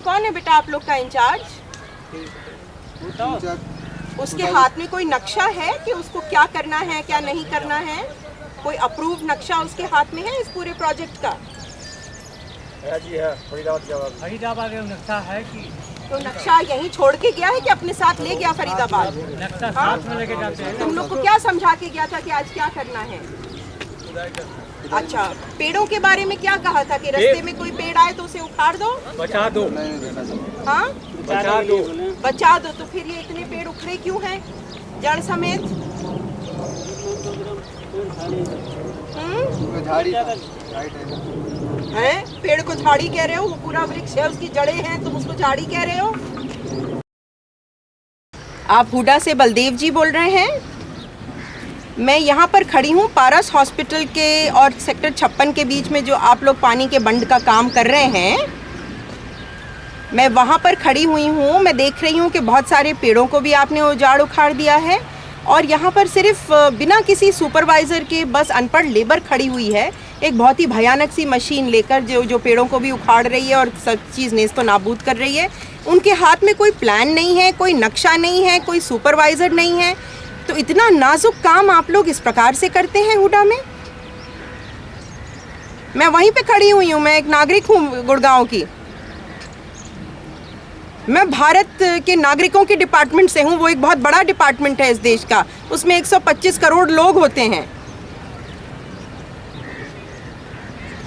कौन है बेटा आप लोग का इंचार्ज? उसके हाथ में कोई नक्शा है कि उसको क्या करना है क्या नहीं करना है? कोई अप्रूव नक्शा उसके हाथ में है इस पूरे प्रोजेक्ट का? जी है, फरीदाबाद नक्शा है कि तो नक्शा यहीं छोड़ के गया है कि अपने साथ ले गया फरीदाबाद? नक्शा साथ में लेके जाते हैं। तुम लोग को क्या समझा के गया था कि आज क्या करना है? अच्छा, पेड़ों के बारे में क्या कहा था कि रास्ते में कोई पेड़ आए तो उसे उखाड़ दो, बचा दो। हाँ बचा दो, बचा दो। तो फिर ये इतने पेड़ उखड़े क्यों हैं जड़ समेत? हैं? पेड़ को झाड़ी कह रहे हो? वो पूरा वृक्ष है, उसकी जड़ें हैं, तुम उसको झाड़ी कह रहे हो? आप हुडा से बलदेव जी बोल रहे हैं? मैं यहाँ पर खड़ी हूँ पारस हॉस्पिटल के और सेक्टर 56 के बीच में जो आप लोग पानी के बंड का काम कर रहे हैं, मैं वहाँ पर खड़ी हुई हूँ। मैं देख रही हूँ कि बहुत सारे पेड़ों को भी आपने उजाड़ उखाड़ दिया है और यहाँ पर सिर्फ बिना किसी सुपरवाइज़र के बस अनपढ़ लेबर खड़ी हुई है एक बहुत ही भयानक सी मशीन लेकर जो पेड़ों को भी उखाड़ रही है और सब चीज़ नेस्तो नाबूद कर रही है। उनके हाथ में कोई प्लान नहीं है, कोई नक्शा नहीं है, कोई सुपरवाइज़र नहीं है। तो इतना नाजुक काम आप लोग इस प्रकार से करते हैं हुडा में? मैं वहीं पे खड़ी हुई हूँ, मैं एक नागरिक हूँ गुड़गांव की। मैं भारत के नागरिकों के डिपार्टमेंट से हूँ, वो एक बहुत बड़ा डिपार्टमेंट है इस देश का, उसमें 125 करोड़ लोग होते हैं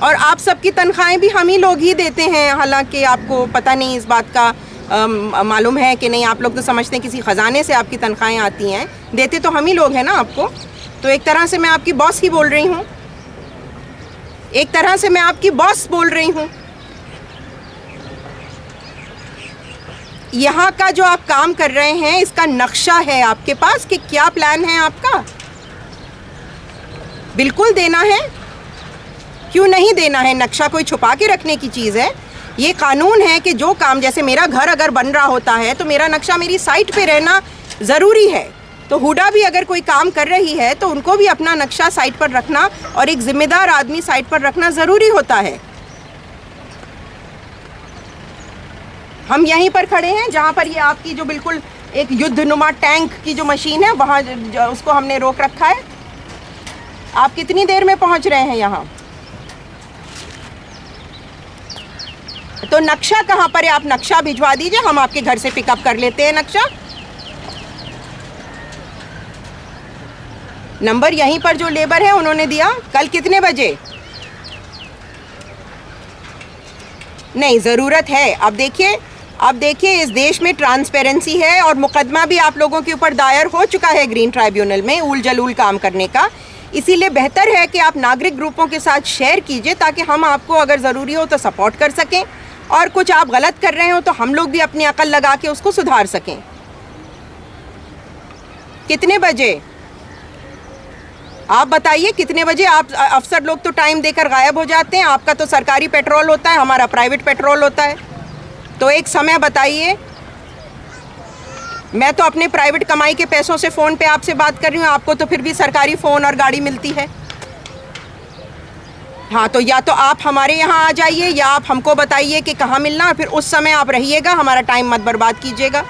और आप सबकी तनख्वाहें भी हम ही लोग ही देते हैं। हालांकि आपको पता नहीं इस बात का मालूम है कि नहीं, आप लोग तो समझते हैं किसी ख़जाने से आपकी तनख्वाहें आती हैं, देते तो हम ही लोग हैं ना आपको। तो एक तरह से मैं आपकी बॉस ही बोल रही हूँ, एक तरह से मैं आपकी बॉस बोल रही हूँ। यहाँ का जो आप काम कर रहे हैं इसका नक्शा है आपके पास कि क्या प्लान है आपका? बिल्कुल देना है, क्यों नहीं देना है? नक्शा कोई छुपा के रखने की चीज़ है? ये कानून है कि जो काम, जैसे मेरा घर अगर बन रहा होता है तो मेरा नक्शा मेरी साइट पे रहना ज़रूरी है। तो हुडा भी अगर कोई काम कर रही है तो उनको भी अपना नक्शा साइट पर रखना और एक जिम्मेदार आदमी साइट पर रखना ज़रूरी होता है। हम यहीं पर खड़े हैं जहाँ पर ये आपकी जो बिल्कुल एक युद्धनुमा टैंक की जो मशीन है वहाँ उसको हमने रोक रखा है। आप कितनी देर में पहुँच रहे हैं यहाँ? तो नक्शा कहाँ पर है? आप नक्शा भिजवा दीजिए, हम आपके घर से पिकअप कर लेते हैं नक्शा। नंबर यहीं पर जो लेबर है उन्होंने दिया। कल कितने बजे? नहीं, ज़रूरत है। अब देखिए इस देश में ट्रांसपेरेंसी है और मुकदमा भी आप लोगों के ऊपर दायर हो चुका है ग्रीन ट्राइब्यूनल में उल जलूल काम करने का। इसीलिए बेहतर है कि आप नागरिक ग्रुपों के साथ शेयर कीजिए ताकि हम आपको अगर ज़रूरी हो तो सपोर्ट कर सकें और कुछ आप गलत कर रहे हो तो हम लोग भी अपनी अकल लगा के उसको सुधार सकें। कितने बजे आप बताइए? कितने बजे? आप अफसर लोग तो टाइम देकर गायब हो जाते हैं। आपका तो सरकारी पेट्रोल होता है, हमारा प्राइवेट पेट्रोल होता है। तो एक समय बताइए। मैं तो अपने प्राइवेट कमाई के पैसों से फ़ोन पे आपसे बात कर रही हूँ, आपको तो फिर भी सरकारी फ़ोन और गाड़ी मिलती है। हाँ, तो या तो आप हमारे यहाँ आ जाइए या आप हमको बताइए कि कहाँ मिलना है, फिर उस समय आप रहिएगा, हमारा टाइम मत बर्बाद कीजिएगा।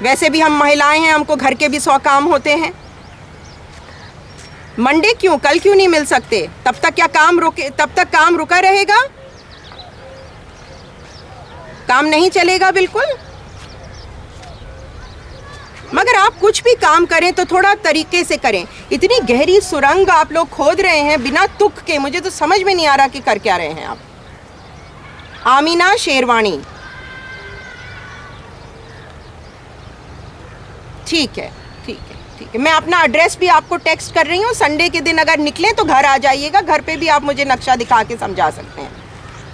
वैसे भी हम महिलाएं हैं, हमको घर के भी 100 काम होते हैं। मंडे क्यों? कल क्यों नहीं मिल सकते? तब तक क्या काम रुके? तब तक काम रुका रहेगा? काम नहीं चलेगा बिल्कुल। मगर आप कुछ भी काम करें तो थोड़ा तरीके से करें। इतनी गहरी सुरंग आप लोग खोद रहे हैं बिना तुक के, मुझे तो समझ में नहीं आ रहा कि कर क्या रहे हैं आप। आमीना शेरवानी, ठीक है। मैं अपना एड्रेस भी आपको टेक्स्ट कर रही हूँ। संडे के दिन अगर निकलें तो घर आ जाइएगा, घर पे भी आप मुझे नक्शा दिखा के समझा सकते हैं।